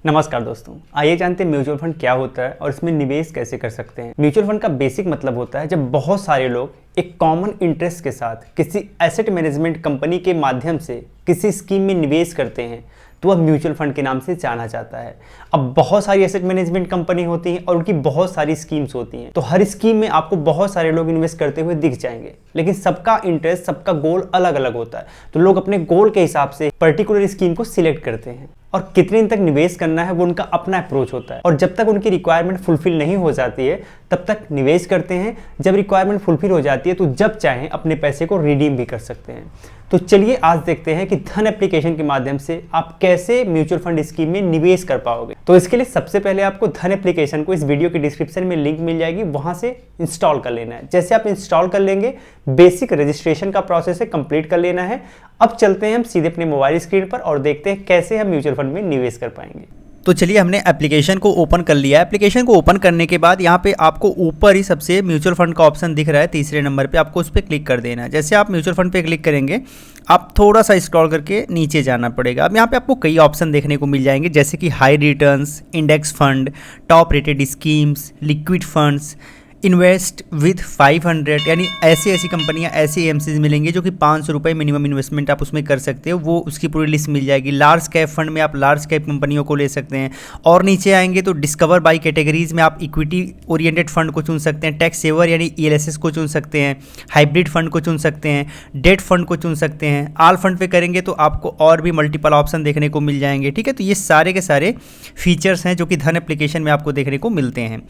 नमस्कार दोस्तों, आइए जानते हैं म्यूचुअल फंड क्या होता है और इसमें निवेश कैसे कर सकते हैं। म्यूचुअल फंड का बेसिक मतलब होता है जब बहुत सारे लोग एक कॉमन इंटरेस्ट के साथ किसी एसेट मैनेजमेंट कंपनी के माध्यम से किसी स्कीम में निवेश करते हैं तो वह म्यूचुअल फंड के नाम से जाना जाता है। अब बहुत सारी एसेट मैनेजमेंट कंपनी होती हैं और उनकी बहुत सारी स्कीम्स होती हैं, तो हर स्कीम में आपको बहुत सारे लोग इन्वेस्ट करते हुए दिख जाएंगे, लेकिन सबका इंटरेस्ट, सबका गोल अलग अलग होता है। तो लोग अपने गोल के हिसाब से पर्टिकुलर स्कीम को सिलेक्ट करते हैं और कितने दिन तक निवेश करना है वो उनका अपना अप्रोच होता है। और जब तक उनकी रिक्वायरमेंट फुलफिल नहीं हो जाती है तब तक निवेश करते हैं। जब रिक्वायरमेंट फुलफिल हो जाती है तो जब चाहें अपने पैसे को रिडीम भी कर सकते हैं। तो चलिए आज देखते हैं कि धन एप्लीकेशन के माध्यम से आप कैसे म्यूचुअल फंड स्कीम में निवेश कर पाओगे। तो इसके लिए सबसे पहले आपको धन एप्लीकेशन को इस वीडियो के डिस्क्रिप्शन में लिंक मिल जाएगी, वहां से इंस्टॉल कर लेना है। जैसे आप इंस्टॉल कर लेंगे, बेसिक रजिस्ट्रेशन का प्रोसेस है, कंप्लीट कर लेना है। अब चलते हैं हम सीधे अपने मोबाइल स्क्रीन पर और देखते हैं कैसे हम म्यूचुअल फंड में निवेश कर पाएंगे। तो चलिए हमने एप्लीकेशन को ओपन कर लिया है। एप्लीकेशन को ओपन करने के बाद यहाँ पे आपको ऊपर ही सबसे म्यूचुअल फंड का ऑप्शन दिख रहा है, तीसरे नंबर पे आपको उस पर क्लिक कर देना है। जैसे आप म्यूचुअल फंड पे क्लिक करेंगे, आप थोड़ा सा स्क्रॉल करके नीचे जाना पड़ेगा। अब यहाँ पे आपको कई ऑप्शन देखने को मिल जाएंगे, जैसे कि high returns, index fund, top rated schemes, liquid funds, invest with 500, यानी ऐसी कंपनियां, ऐसी एमसीज मिलेंगे जो कि 500 रुपये मिनिमम इन्वेस्टमेंट आप उसमें कर सकते हो, वो उसकी पूरी लिस्ट मिल जाएगी। लार्ज कैप फंड में आप लार्ज कैप कंपनियों को ले सकते हैं। और नीचे आएंगे तो डिस्कवर बाई कैटेगरीज में आप इक्विटी ओरिएंटेड फंड को चुन सकते हैं, टैक्स सेवर यानी ELSS को चुन सकते हैं, हाइब्रिड फंड को चुन सकते हैं, डेट फंड को चुन सकते हैं। ऑल फंड पे करेंगे तो आपको और भी मल्टीपल ऑप्शन देखने को मिल जाएंगे। ठीक है, तो ये सारे के सारे फीचर्स हैं जो कि धन एप्लीकेशन में आपको देखने को मिलते हैं।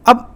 अब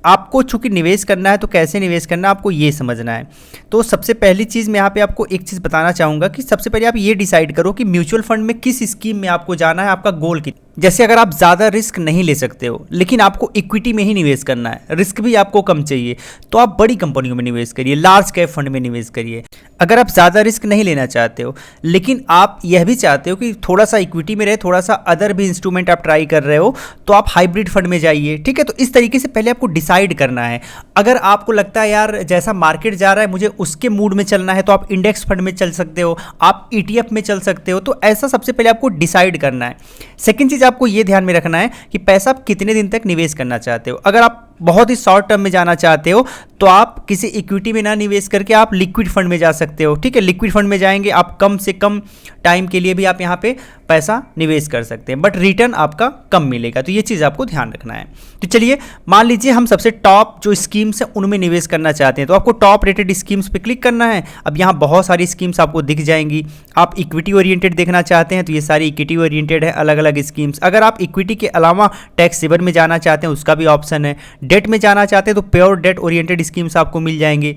आपको चूंकि निवेश करना है तो कैसे निवेश करना है आपको ये समझना है। तो सबसे पहली चीज़ मैं यहाँ पे आपको एक चीज़ बताना चाहूँगा कि सबसे पहले आप ये डिसाइड करो कि म्यूचुअल फंड में किस स्कीम में आपको जाना है, आपका गोल कितना। जैसे अगर आप ज़्यादा रिस्क नहीं ले सकते हो लेकिन आपको इक्विटी में ही निवेश करना है, रिस्क भी आपको कम चाहिए, तो आप बड़ी कंपनियों में निवेश करिए, लार्ज कैप फंड में निवेश करिए। अगर आप ज़्यादा रिस्क नहीं लेना चाहते हो लेकिन आप यह भी चाहते हो कि थोड़ा सा इक्विटी में रहे, थोड़ा सा अदर भी इंस्ट्रूमेंट आप ट्राई कर रहे हो, तो आप हाइब्रिड फंड में जाइए। ठीक है, तो इस तरीके से पहले आपको डिसाइड करना है। अगर आपको लगता है यार जैसा मार्केट जा रहा है मुझे उसके मूड में चलना है, तो आप इंडेक्स फंड में चल सकते हो, आप ETF में चल सकते हो। तो ऐसा सबसे पहले आपको डिसाइड करना है। सेकेंड चीज़ आपको ये ध्यान में रखना है कि पैसा आप कितने दिन तक निवेश करना चाहते हो। अगर आप बहुत ही शॉर्ट टर्म में जाना चाहते हो तो आप किसी इक्विटी में ना निवेश करके आप लिक्विड फंड में जा सकते हो। ठीक है, लिक्विड फंड में जाएंगे आप, कम से कम टाइम के लिए भी आप यहाँ पे पैसा निवेश कर सकते हैं, बट रिटर्न आपका कम मिलेगा। तो ये चीज़ आपको ध्यान रखना है। तो चलिए मान लीजिए हम सबसे टॉप जो स्कीम्स हैं उनमें निवेश करना चाहते हैं, तो आपको टॉप रेटेड स्कीम्स पे क्लिक करना है। अब यहाँ बहुत सारी स्कीम्स आपको दिख जाएंगी। आप इक्विटी ओरिएंटेड देखना चाहते हैं तो ये सारी इक्विटी ओरिएंटेड है, अलग अलग स्कीम्स। अगर आप इक्विटी के अलावा टैक्स सेवर में जाना चाहते हैं उसका भी ऑप्शन है। डेट में जाना चाहते हैं तो प्योर डेट ओरिएंटेड स्कीम्स आपको मिल जाएंगे।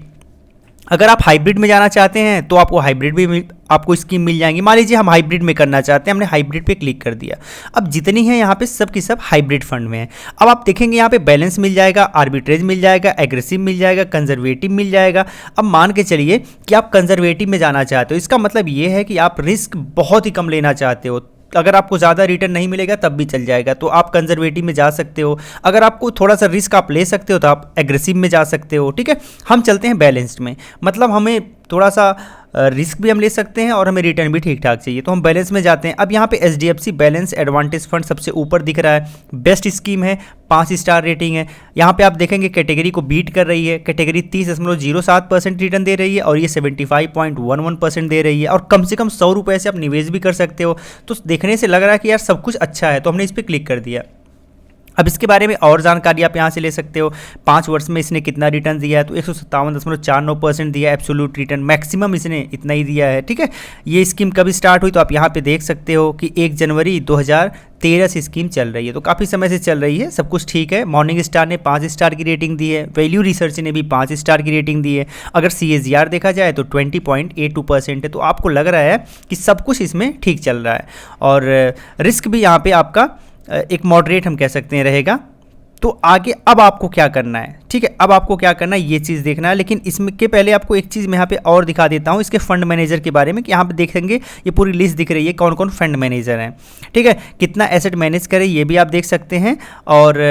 अगर आप हाइब्रिड में जाना चाहते हैं तो आपको हाइब्रिड भी आपको स्कीम मिल जाएंगी। मान लीजिए हम हाइब्रिड में करना चाहते हैं, हमने हाइब्रिड पे क्लिक कर दिया। अब जितनी है यहाँ पे सब की सब हाइब्रिड फंड में है। अब आप देखेंगे यहाँ पे बैलेंस मिल जाएगा, आर्बिट्रेज मिल जाएगा, एग्रेसिव मिल जाएगा, कंजर्वेटिव मिल जाएगा। अब मान के चलिए कि आप कंजर्वेटिव में जाना चाहते हो, इसका मतलब ये है कि आप रिस्क बहुत ही कम लेना चाहते हो। अगर आपको ज़्यादा रिटर्न नहीं मिलेगा तब भी चल जाएगा, तो आप कंजर्वेटिव में जा सकते हो। अगर आपको थोड़ा सा रिस्क आप ले सकते हो तो आप एग्रेसिव में जा सकते हो। ठीक है, हम चलते हैं बैलेंस्ड में, मतलब हमें थोड़ा सा रिस्क भी हम ले सकते हैं और हमें रिटर्न भी ठीक ठाक चाहिए, तो हम बैलेंस में जाते हैं। अब यहाँ पे HDFC बैलेंस एडवांटेज फंड सबसे ऊपर दिख रहा है, बेस्ट स्कीम है, 5 स्टार रेटिंग है। यहाँ पे आप देखेंगे कैटेगरी को बीट कर रही है, कैटेगरी 30.07% रिटर्न दे रही है और ये 75.11% दे रही है, और कम से कम 100 रुपये से आप निवेश भी कर सकते हो। तो देखने से लग रहा है कि यार सब कुछ अच्छा है, तो हमने इस पर क्लिक कर दिया। अब इसके बारे में और जानकारी आप यहाँ से ले सकते हो। 5 वर्ष में इसने कितना रिटर्न दिया है, तो 157.49% दिया एब्सोल्यूट रिटर्न, मैक्सिमम इसने इतना ही दिया है। ठीक है, ये स्कीम कभी स्टार्ट हुई तो आप यहाँ पे देख सकते हो कि 1 जनवरी 2013 से स्कीम चल रही है, तो काफ़ी समय से चल रही है, सब कुछ ठीक है। मॉर्निंग स्टार ने 5 स्टार की रेटिंग दी है, वैल्यू रिसर्च ने भी 5 स्टार की रेटिंग दी है। अगर CAGR देखा जाए तो 20.82% है, तो आपको लग रहा है कि सब कुछ इसमें ठीक चल रहा है। और रिस्क भी यहाँ पे आपका एक मॉडरेट हम कह सकते हैं रहेगा। तो आगे अब आपको क्या करना है, ठीक है, अब आपको क्या करना है ये चीज़ देखना है। लेकिन इसमें के पहले आपको एक चीज़ मैं यहाँ पे और दिखा देता हूँ इसके फंड मैनेजर के बारे में, कि यहाँ पे देखेंगे ये पूरी लिस्ट दिख रही है कौन कौन फंड मैनेजर हैं। ठीक है, कितना एसेट मैनेज करे ये भी आप देख सकते हैं, और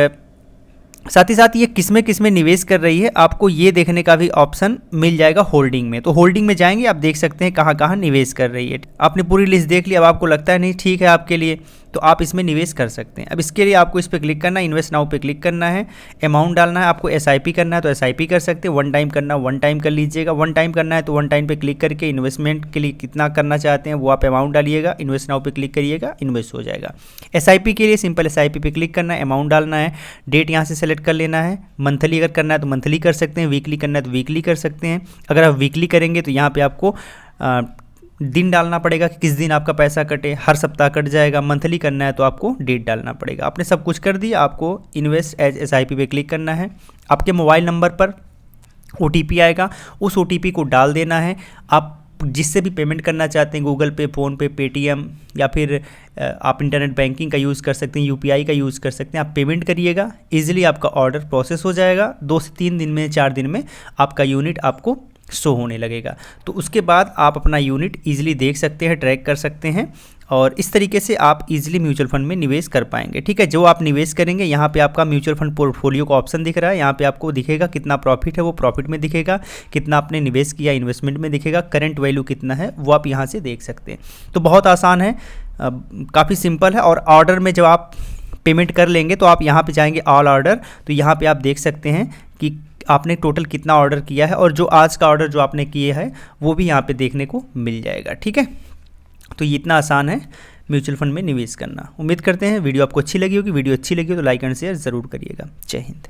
साथ ही साथ ये किसमें निवेश कर रही है आपको ये देखने का भी ऑप्शन मिल जाएगा होल्डिंग में। तो होल्डिंग में जाएंगे, आप देख सकते हैं कहाँ कहाँ निवेश कर रही है। आपने पूरी लिस्ट देख ली, अब आपको लगता है नहीं ठीक है आपके लिए, तो आप इसमें निवेश कर सकते हैं। अब इसके लिए आपको इस पर क्लिक करना है, इन्वेस्ट नाउ पे क्लिक करना है, अमाउंट डालना है, आपको SIP करना है तो SIP कर सकते हैं, वन टाइम करना वन टाइम कर लीजिएगा, वन टाइम करना है तो वन टाइम पे क्लिक करके इन्वेस्टमेंट के लिए कितना करना चाहते हैं वो आप अमाउंट डालिएगा, इन्वेस्ट नाउ पे क्लिक करिएगा, इन्वेस्ट हो जाएगा। SIP के लिए सिंपल SIP पे क्लिक करना है, अमाउंट डालना है, डेट यहाँ से सेलेक्ट कर लेना है, मंथली अगर करना है तो मंथली कर सकते हैं, वीकली करना है तो वीकली कर सकते हैं। अगर आप वीकली करेंगे तो यहाँ पे आपको दिन डालना पड़ेगा कि किस दिन आपका पैसा कटे, हर सप्ताह कट जाएगा। मंथली करना है तो आपको डेट डालना पड़ेगा। आपने सब कुछ कर दिया, आपको इन्वेस्ट एज SIP पे क्लिक करना है। आपके मोबाइल नंबर पर OTP आएगा, उस OTP को डाल देना है। आप जिससे भी पेमेंट करना चाहते हैं, गूगल पे, फ़ोनपे, पेटीएम या फिर आप इंटरनेट बैंकिंग का यूज़ कर सकते हैं, UPI का यूज़ कर सकते हैं, आप पेमेंट करिएगा। ईजिली आपका ऑर्डर प्रोसेस हो जाएगा। 2 से 3 दिन में, 4 दिन में आपका यूनिट आपको शो होने लगेगा। तो उसके बाद आप अपना यूनिट ईजिली देख सकते हैं, ट्रैक कर सकते हैं और इस तरीके से आप इजीली म्यूचुअल फंड में निवेश कर पाएंगे। ठीक है, जो आप निवेश करेंगे यहाँ पे आपका म्यूचुअल फंड पोर्टफोलियो का ऑप्शन दिख रहा है। यहाँ पे आपको दिखेगा कितना प्रॉफिट है, वो प्रॉफिट में दिखेगा, कितना आपने निवेश किया इन्वेस्टमेंट में दिखेगा, करंट वैल्यू कितना है वो आप यहाँ से देख सकते हैं। तो बहुत आसान है, काफ़ी सिंपल है। और ऑर्डर में जब आप पेमेंट कर लेंगे तो आप यहाँ पे जाएंगे ऑल ऑर्डर, तो यहाँ पे आप देख सकते हैं कि आपने टोटल कितना ऑर्डर किया है और जो आज का ऑर्डर जो आपने किए है वो भी यहाँ पे देखने को मिल जाएगा। ठीक है, तो ये इतना आसान है म्यूचुअल फंड में निवेश करना। उम्मीद करते हैं वीडियो आपको अच्छी लगी होगी। वीडियो अच्छी लगी हो तो लाइक एंड शेयर ज़रूर करिएगा। जय हिंद।